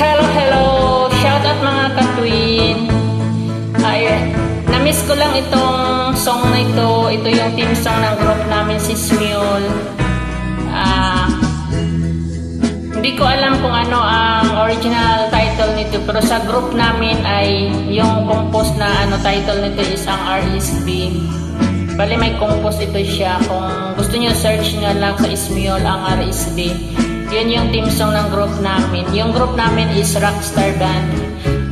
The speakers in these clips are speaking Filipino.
Hello, hello! Shout out mga ka-twin! Na-miss ko lang itong song na ito. Ito yung team song ng group namin, si Smule. Hindi ko alam kung ano ang original title nito, pero sa group namin ay yung compose na title nito is ang RSB. Bali may compose ito siya. Kung gusto nyo, search nyo lang sa Smule ang RSB. Yun yung team song ng group namin. Yung group namin is Rockstar Band.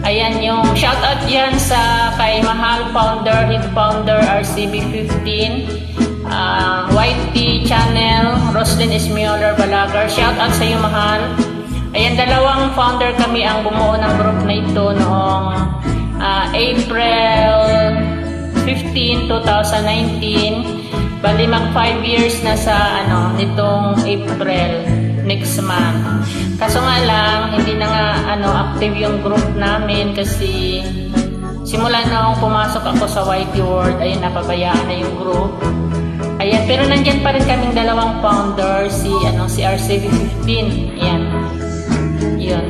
Ayan yung shoutout yan sa kay Mahal Founder, Head Founder, RCB15, YT Channel, Roslyn Esmioler Balagar. Shoutout sa iyo, Mahal. Ayan, dalawang founder kami ang bumuo ng group na ito noong April 15, 2019. Bali mag 5 years na sa nitong April next month. Kaso nga lang, hindi na nga active yung group namin kasi simula na akong pumasok ako sa YT World, ayun, napabayaan na yung group. Ayan, pero nandyan pa rin kaming dalawang founder, si RCB15. Ayan. Yun.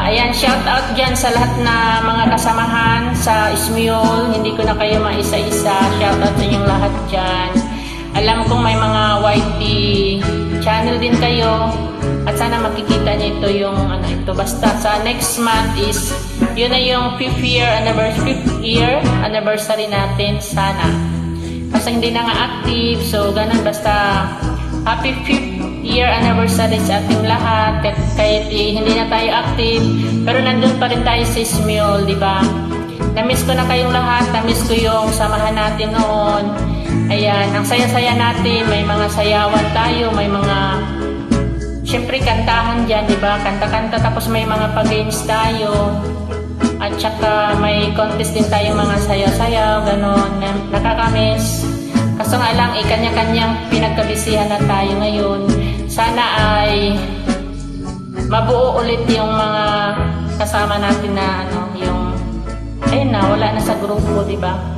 Ayan, shout out dyan sa lahat na mga kasamahan sa Smule. Hindi ko na kayo maisa-isa. Shout out sa inyong lahat dyan. Alam kong may mga YT channel din kayo at sana makikita niyo ito yung ito. Basta sa next month is yun na yung 5th year anniversary natin sana. Kasi hindi na nga active, so ganun, basta happy 5th year anniversary sa ating lahat. Kahit hindi na tayo active, pero nandun pa rin tayo sa Smule, di ba? Na-miss ko na kayong lahat, na-miss ko yung samahan natin noon. Ayan, ang saya-saya natin, may mga sayawan tayo, may mga syempre kantahan dyan, di ba? Kanta-kanta, tapos may mga pag-games tayo. At saka may contest din tayong mga sayaw-sayaw, gano'n, nakakamiss. Kaso nga lang, kanya-kanyang pinagkabisihan na tayo ngayon. Sana ay mabuo ulit yung mga kasama natin na yung ayun na, wala na sa grupo, di ba?